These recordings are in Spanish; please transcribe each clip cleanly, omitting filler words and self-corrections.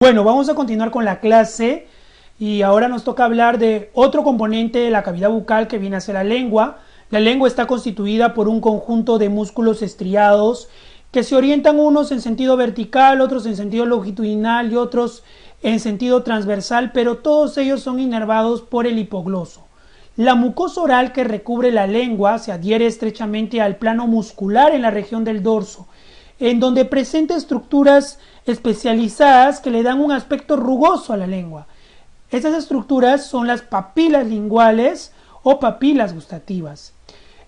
Bueno, vamos a continuar con la clase y ahora nos toca hablar de otro componente de la cavidad bucal que viene a ser la lengua. La lengua está constituida por un conjunto de músculos estriados que se orientan unos en sentido vertical, otros en sentido longitudinal y otros en sentido transversal, pero todos ellos son inervados por el hipogloso. La mucosa oral que recubre la lengua se adhiere estrechamente al plano muscular en la región del dorso, en donde presenta estructuras especializadas que le dan un aspecto rugoso a la lengua. Estas estructuras son las papilas linguales o papilas gustativas.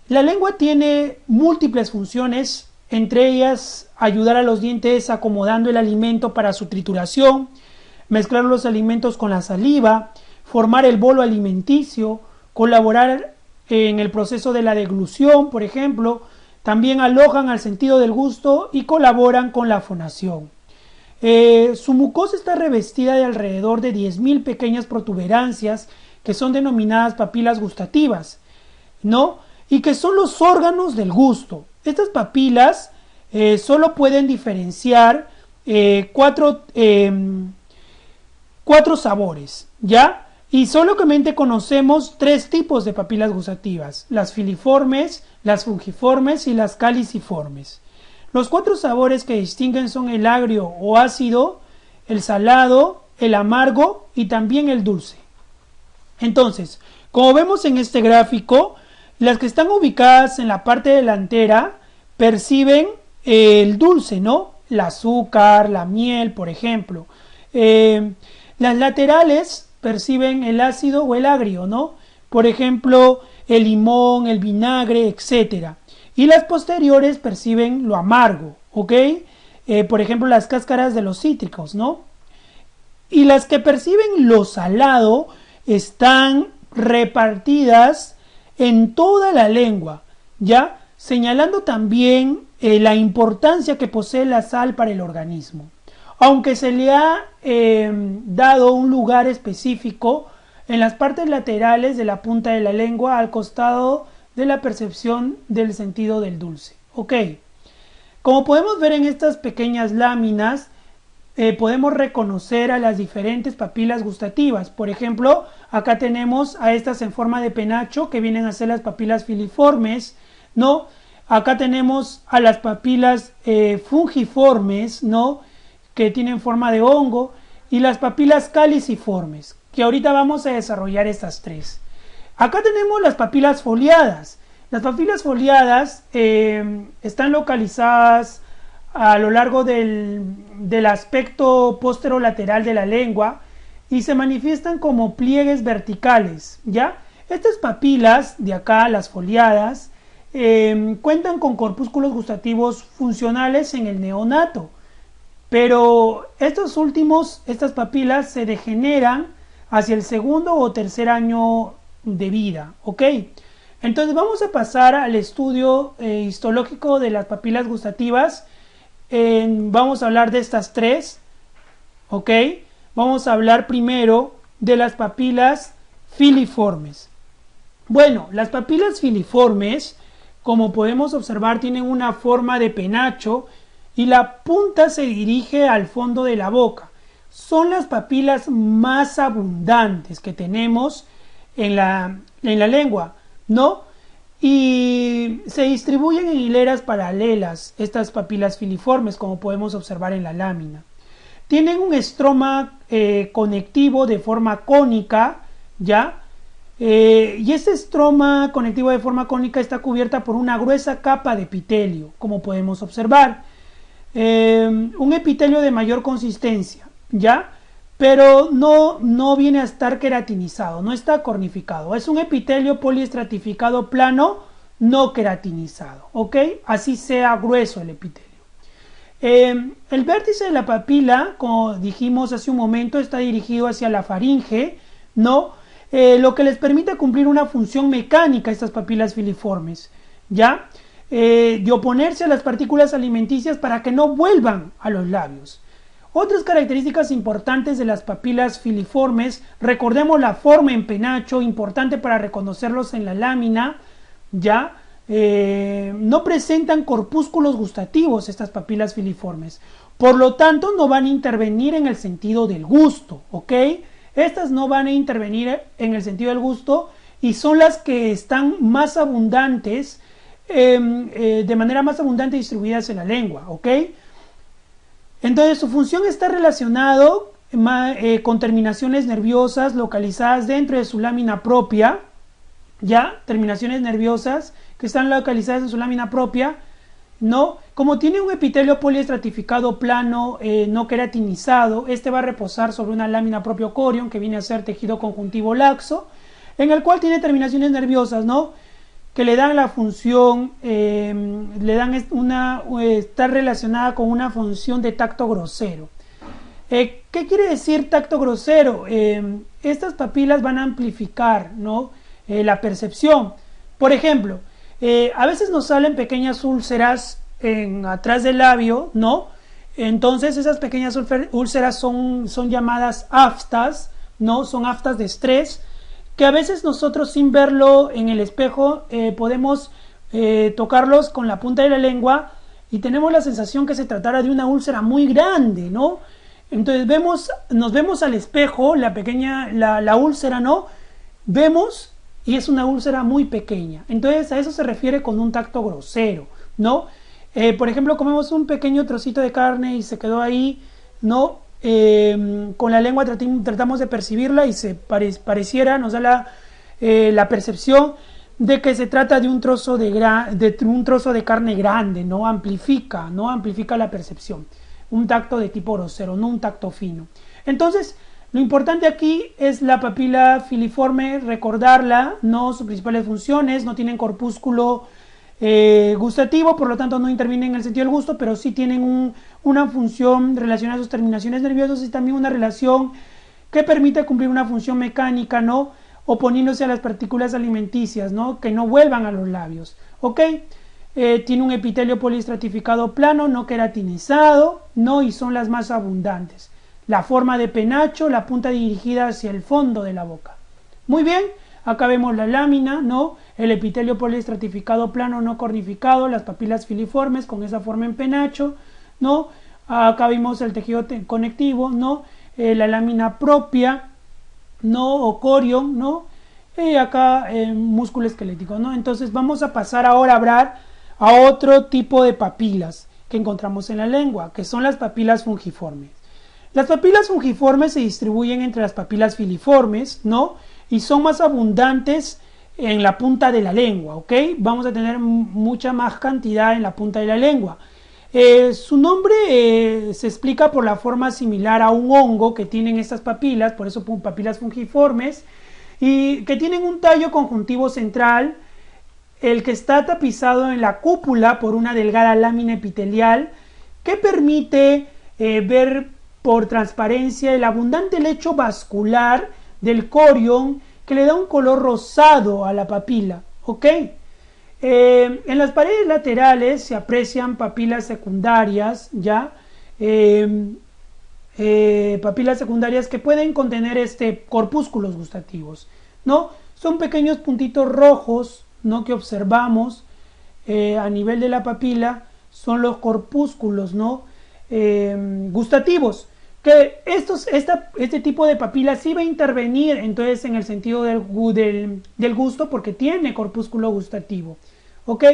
La lengua tiene múltiples funciones, entre ellas ayudar a los dientes acomodando el alimento para su trituración, mezclar los alimentos con la saliva, formar el bolo alimenticio, colaborar en el proceso de la deglución, por ejemplo. También alojan al sentido del gusto y colaboran con la fonación. Su mucosa está revestida de alrededor de 10.000 pequeñas protuberancias que son denominadas papilas gustativas, ¿no? Y que son los órganos del gusto. Estas papilas solo pueden diferenciar cuatro sabores, ¿ya? Y solamente conocemos tres tipos de papilas gustativas: las filiformes, las fungiformes y las caliciformes. Los cuatro sabores que distinguen son el agrio o ácido, el salado, el amargo y también el dulce. Entonces, como vemos en este gráfico, las que están ubicadas en la parte delantera perciben el dulce, ¿no? El azúcar, la miel, por ejemplo. Las laterales perciben el ácido o el agrio, ¿no? Por ejemplo, el limón, el vinagre, etc. Y las posteriores perciben lo amargo, ¿ok? Por ejemplo, las cáscaras de los cítricos, ¿no? Y las que perciben lo salado están repartidas en toda la lengua, ¿ya? Señalando también la importancia que posee la sal para el organismo. Aunque se le ha dado un lugar específico en las partes laterales de la punta de la lengua al costado de la percepción del sentido del dulce. Ok, como podemos ver en estas pequeñas láminas, podemos reconocer a las diferentes papilas gustativas. Por ejemplo, acá tenemos a estas en forma de penacho que vienen a ser las papilas filiformes, ¿no? Acá tenemos a las papilas fungiformes, ¿no?, que tienen forma de hongo, y las papilas caliciformes, que ahorita vamos a desarrollar estas tres. Acá tenemos las papilas foliadas. Las papilas foliadas están localizadas a lo largo del aspecto posterolateral de la lengua y se manifiestan como pliegues verticales, ¿ya? Estas papilas de acá, las foliadas, cuentan con corpúsculos gustativos funcionales en el neonato, pero estas papilas se degeneran hacia el segundo o tercer año de vida, ¿ok? Entonces vamos a pasar al estudio histológico de las papilas gustativas. Vamos a hablar de estas tres, ¿ok? Vamos a hablar primero de las papilas filiformes. Bueno, las papilas filiformes, como podemos observar, tienen una forma de penacho y la punta se dirige al fondo de la boca. Son las papilas más abundantes que tenemos en la lengua, ¿no? Y se distribuyen en hileras paralelas estas papilas filiformes, como podemos observar en la lámina. Tienen un estroma conectivo de forma cónica, ¿ya? Y este estroma conectivo de forma cónica está cubierta por una gruesa capa de epitelio, como podemos observar. Un epitelio de mayor consistencia, ¿ya? Pero no viene a estar queratinizado, no está cornificado. Es un epitelio poliestratificado plano, no queratinizado, ¿ok? Así sea grueso el epitelio. El vértice de la papila, como dijimos hace un momento, está dirigido hacia la faringe, ¿no? Lo que les permite cumplir una función mecánica a estas papilas filiformes, ¿ya? De oponerse a las partículas alimenticias para que no vuelvan a los labios. Otras características importantes de las papilas filiformes: recordemos la forma en penacho, importante para reconocerlos en la lámina, ¿ya? No presentan corpúsculos gustativos estas papilas filiformes, Por lo tanto, no van a intervenir en el sentido del gusto, ¿ok? Estas no van a intervenir en el sentido del gusto y son las que están más abundantes, de manera más abundante distribuidas en la lengua, ¿ok? Entonces, su función está relacionado con terminaciones nerviosas localizadas dentro de su lámina propia, ya, terminaciones nerviosas que están localizadas en su lámina propia, ¿no? Como tiene un epitelio poliestratificado plano, no queratinizado, este va a reposar sobre una lámina propio corion, que viene a ser tejido conjuntivo laxo, en el cual tiene terminaciones nerviosas, ¿no? Que le dan la función, está relacionada con una función de tacto grosero. ¿Qué quiere decir tacto grosero? Estas papilas van a amplificar, ¿no? La percepción. Por ejemplo, a veces nos salen pequeñas úlceras atrás del labio, ¿no? Entonces esas pequeñas úlceras son llamadas aftas, ¿no? Son aftas de estrés, que a veces nosotros sin verlo en el espejo podemos tocarlos con la punta de la lengua y tenemos la sensación que se tratara de una úlcera muy grande, ¿no? Entonces nos vemos al espejo, la úlcera, ¿no? Vemos y es una úlcera muy pequeña. Entonces a eso se refiere con un tacto grosero, ¿no? Por ejemplo, comemos un pequeño trocito de carne y se quedó ahí, ¿no? Con la lengua tratamos de percibirla y pareciera, nos da la percepción de que se trata de un trozo de carne grande, ¿no? Amplifica la percepción. Un tacto de tipo grosero, no un tacto fino. Entonces, lo importante aquí es la papila filiforme, recordarla, ¿no? Sus principales funciones, no tienen corpúsculo gustativo, por lo tanto no intervienen en el sentido del gusto, pero sí tienen una función relacionada a sus terminaciones nerviosas y también una relación que permite cumplir una función mecánica, ¿no? Oponiéndose a las partículas alimenticias, ¿no? Que no vuelvan a los labios, ¿ok? Tiene un epitelio poliestratificado plano, no queratinizado, ¿no? Y son las más abundantes. La forma de penacho, la punta dirigida hacia el fondo de la boca. Muy bien, acá vemos la lámina, ¿no? El epitelio poliestratificado plano no cornificado, las papilas filiformes con esa forma en penacho, ¿no? Acá vimos el tejido conectivo, ¿no? La lámina propia, ¿no? O corion, ¿no? Acá músculo esquelético, ¿no? Entonces vamos a pasar ahora a hablar a otro tipo de papilas que encontramos en la lengua, que son las papilas fungiformes. Las papilas fungiformes se distribuyen entre las papilas filiformes, ¿no? Y son más abundantes en la punta de la lengua, ¿ok? Vamos a tener mucha más cantidad en la punta de la lengua. Su nombre se explica por la forma similar a un hongo que tienen estas papilas, por eso papilas fungiformes, y que tienen un tallo conjuntivo central, el que está tapizado en la cúpula por una delgada lámina epitelial que permite ver por transparencia el abundante lecho vascular del corion que le da un color rosado a la papila, ¿ok? En las paredes laterales se aprecian papilas secundarias, ¿ya? Papilas secundarias que pueden contener corpúsculos gustativos, ¿no? Son pequeños puntitos rojos, ¿no? Que observamos a nivel de la papila, son los corpúsculos, ¿no? Gustativos, que este tipo de papila sí va a intervenir entonces en el sentido del gusto porque tiene corpúsculo gustativo, ¿ok?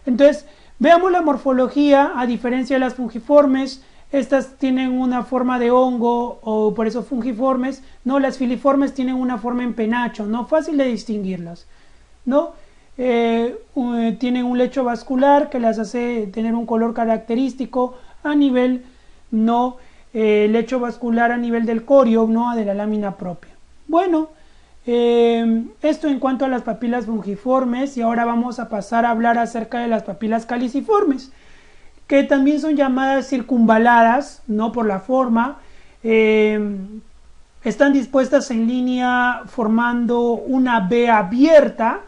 Entonces veamos la morfología. A diferencia de las fungiformes, estas tienen una forma de hongo, o por eso fungiformes, ¿no? Las filiformes tienen una forma en penacho, ¿no? Fácil de distinguirlas, ¿no? Tienen un lecho vascular que las hace tener un color característico a nivel, ¿no? Lecho vascular a nivel del corion, ¿no? De la lámina propia. Bueno, esto en cuanto a las papilas fungiformes, y ahora vamos a pasar a hablar acerca de las papilas caliciformes, que también son llamadas circunvaladas, ¿no? Por la forma, están dispuestas en línea formando una V abierta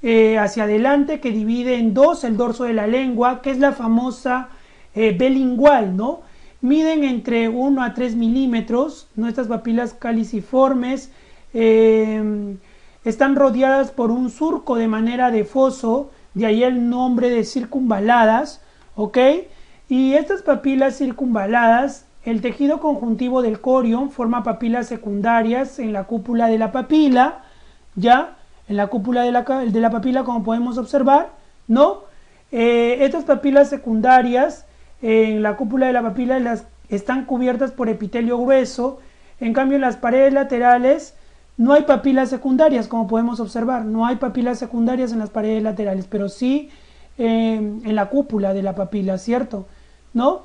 hacia adelante que divide en dos el dorso de la lengua, que es la famosa V lingual, ¿no? Miden entre 1 a 3 milímetros. Nuestras papilas caliciformes están rodeadas por un surco de manera de foso, de ahí el nombre de circunvaladas, ¿ok? Y estas papilas circunvaladas, el tejido conjuntivo del corión forma papilas secundarias en la cúpula de la papila, ya, en la cúpula de la papila, como podemos observar, ¿no? Estas papilas secundarias en la cúpula de la papila están cubiertas por epitelio grueso. En cambio, en las paredes laterales no hay papilas secundarias, como podemos observar. No hay papilas secundarias en las paredes laterales, pero sí en la cúpula de la papila, ¿cierto? ¿No?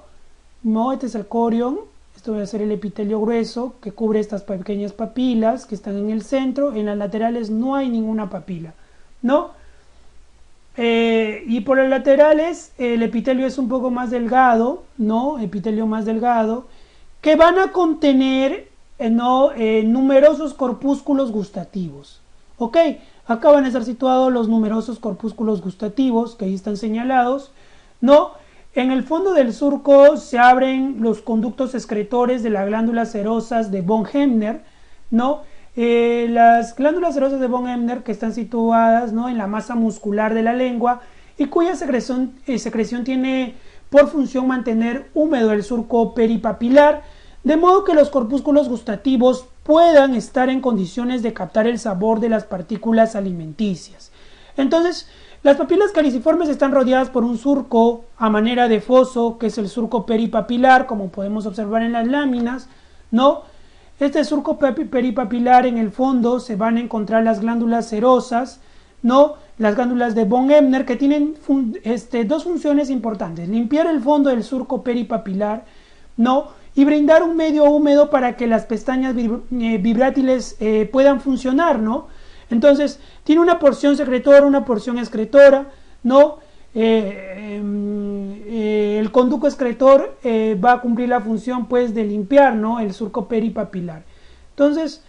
No, este es el corión. Esto va a ser el epitelio grueso que cubre estas pequeñas papilas que están en el centro. En las laterales no hay ninguna papila, ¿no? Y por las laterales el epitelio es un poco más delgado, ¿no? Epitelio más delgado, que van a contener numerosos corpúsculos gustativos. ¿Ok? Acá van a estar situados los numerosos corpúsculos gustativos, que ahí están señalados, ¿no? En el fondo del surco se abren los conductos excretores de las glándulas serosas de von Hebner, ¿no? Las glándulas serosas de von Hebner, que están situadas, ¿no?, en la masa muscular de la lengua y cuya secreción tiene por función mantener húmedo el surco peripapilar, de modo que los corpúsculos gustativos puedan estar en condiciones de captar el sabor de las partículas alimenticias. Entonces, las papilas caliciformes están rodeadas por un surco a manera de foso, que es el surco peripapilar, como podemos observar en las láminas, ¿no? Este surco peripapilar, en el fondo se van a encontrar las glándulas serosas, ¿no? Las glándulas de von Hebner, que tienen dos funciones importantes: limpiar el fondo del surco peripapilar, ¿no?, y brindar un medio húmedo para que las pestañas vibrátiles puedan funcionar, ¿no? Entonces, tiene una porción secretora, una porción excretora, ¿no? El conducto excretor va a cumplir la función, pues, de limpiar, ¿no?, el surco peripapilar. Entonces,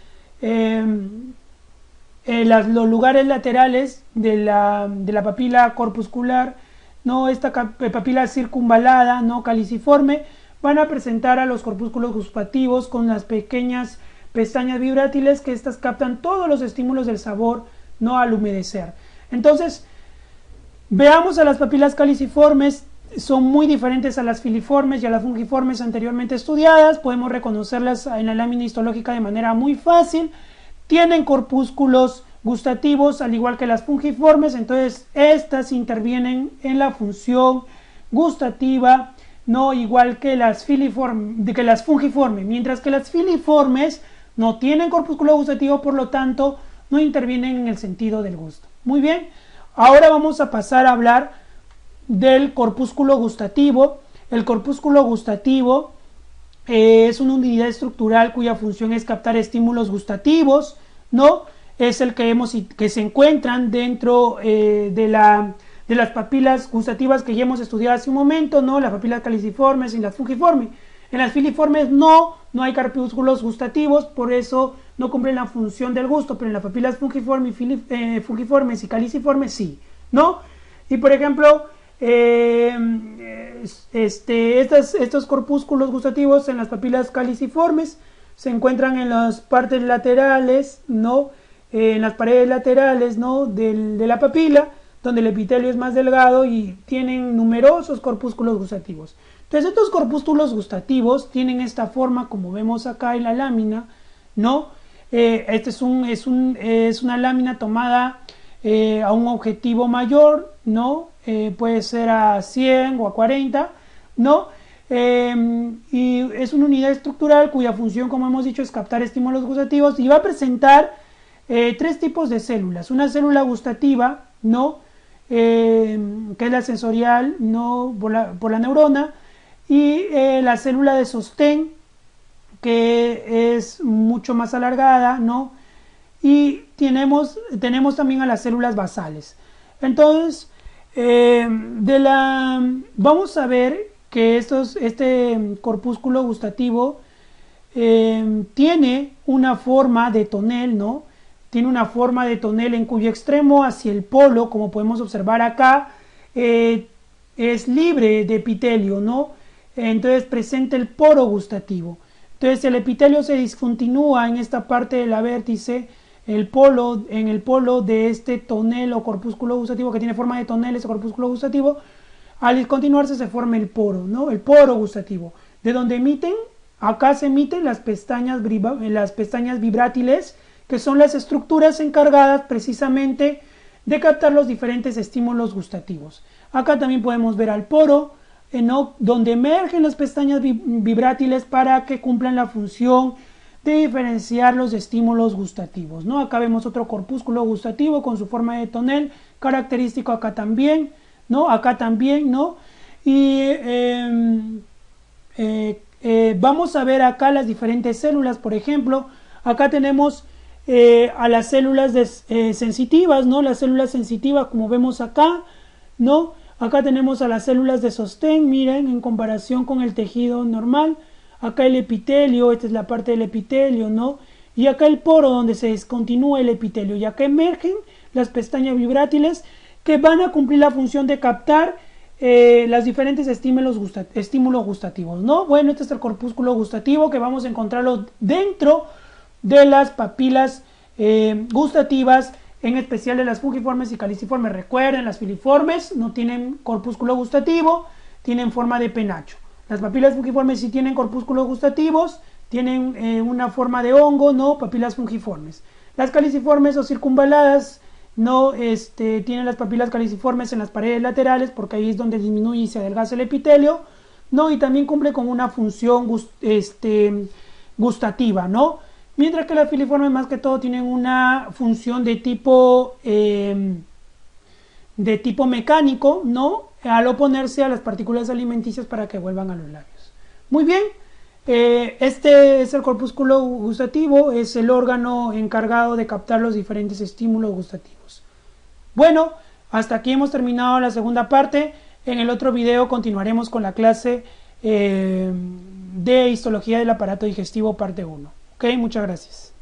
los lugares laterales de la papila corpuscular, ¿no?, esta papila circunvalada, ¿no?, caliciforme, van a presentar a los corpúsculos gustativos con las pequeñas pestañas vibrátiles, que estas captan todos los estímulos del sabor, ¿no?, al humedecer. Entonces, veamos a las papilas caliciformes. Son muy diferentes a las filiformes y a las fungiformes anteriormente estudiadas. Podemos reconocerlas en la lámina histológica de manera muy fácil. Tienen corpúsculos gustativos al igual que las fungiformes, entonces estas intervienen en la función gustativa, no igual que las fungiformes, mientras que las filiformes no tienen corpúsculo gustativo, por lo tanto no intervienen en el sentido del gusto. Muy bien, ahora vamos a pasar a hablar del corpúsculo gustativo. El corpúsculo gustativo es una unidad estructural cuya función es captar estímulos gustativos, ¿no? Es el que se encuentran dentro de las papilas gustativas que ya hemos estudiado hace un momento, ¿no? Las papilas caliciformes y las fungiformes. En las filiformes no hay corpúsculos gustativos, por eso no cumplen la función del gusto, pero en las papilas fungiformes y caliciformes sí, ¿no? Y por ejemplo, estos corpúsculos gustativos en las papilas caliciformes se encuentran en las partes laterales, ¿no?, en las paredes laterales, ¿no?, de la papila, donde el epitelio es más delgado y tienen numerosos corpúsculos gustativos. Entonces, estos corpúsculos gustativos tienen esta forma, como vemos acá en la lámina, ¿no? Es una lámina tomada a un objetivo mayor, ¿no? Puede ser a 100 o a 40, ¿no? Y es una unidad estructural cuya función, como hemos dicho, es captar estímulos gustativos, y va a presentar tres tipos de células: una célula gustativa, ¿no?, que es la sensorial, ¿no?, por la neurona, y la célula de sostén, que es mucho más alargada, ¿no?, y tenemos también a las células basales. Entonces, vamos a ver que este corpúsculo gustativo tiene una forma de tonel, ¿no? Tiene una forma de tonel en cuyo extremo hacia el polo, como podemos observar acá, es libre de epitelio, ¿no? Entonces presenta el poro gustativo. Entonces el epitelio se discontinúa en esta parte de la vértice, en el polo de este tonel o corpúsculo gustativo, que tiene forma de tonel, ese corpúsculo gustativo, Al continuarse se forma el poro, ¿no? El poro gustativo, de donde acá se emiten las pestañas vibrátiles, que son las estructuras encargadas precisamente de captar los diferentes estímulos gustativos. Acá también podemos ver al poro, donde emergen las pestañas vibrátiles para que cumplan la función de diferenciar los estímulos gustativos, ¿no? Acá vemos otro corpúsculo gustativo con su forma de tonel, característico acá también, ¿no? Acá también, ¿no? Y vamos a ver acá las diferentes células. Por ejemplo, acá tenemos a las células sensitivas, ¿no? Las células sensitivas, como vemos acá, ¿no? Acá tenemos a las células de sostén, miren, en comparación con el tejido normal. Acá el epitelio, esta es la parte del epitelio, ¿no? Y acá el poro donde se descontinúa el epitelio. Y acá emergen las pestañas vibrátiles que van a cumplir la función de captar los diferentes estímulos gustativos, ¿no? Bueno, este es el corpúsculo gustativo que vamos a encontrarlo dentro de las papilas gustativas, en especial de las fungiformes y caliciformes. Recuerden, las filiformes no tienen corpúsculo gustativo, tienen forma de penacho. Las papilas fungiformes sí tienen corpúsculos gustativos, tienen una forma de hongo, ¿no? Papilas fungiformes. Las caliciformes o circunvaladas no tienen las papilas caliciformes en las paredes laterales, porque ahí es donde disminuye y se adelgaza el epitelio, ¿no? Y también cumple con una función gustativa, ¿no? Mientras que las filiformes más que todo tienen una función de tipo mecánico, ¿no? Al oponerse a las partículas alimenticias para que vuelvan a los labios. Muy bien, este es el corpúsculo gustativo, es el órgano encargado de captar los diferentes estímulos gustativos. Bueno, hasta aquí hemos terminado la segunda parte. En el otro video continuaremos con la clase de histología del aparato digestivo, parte 1. Ok, muchas gracias.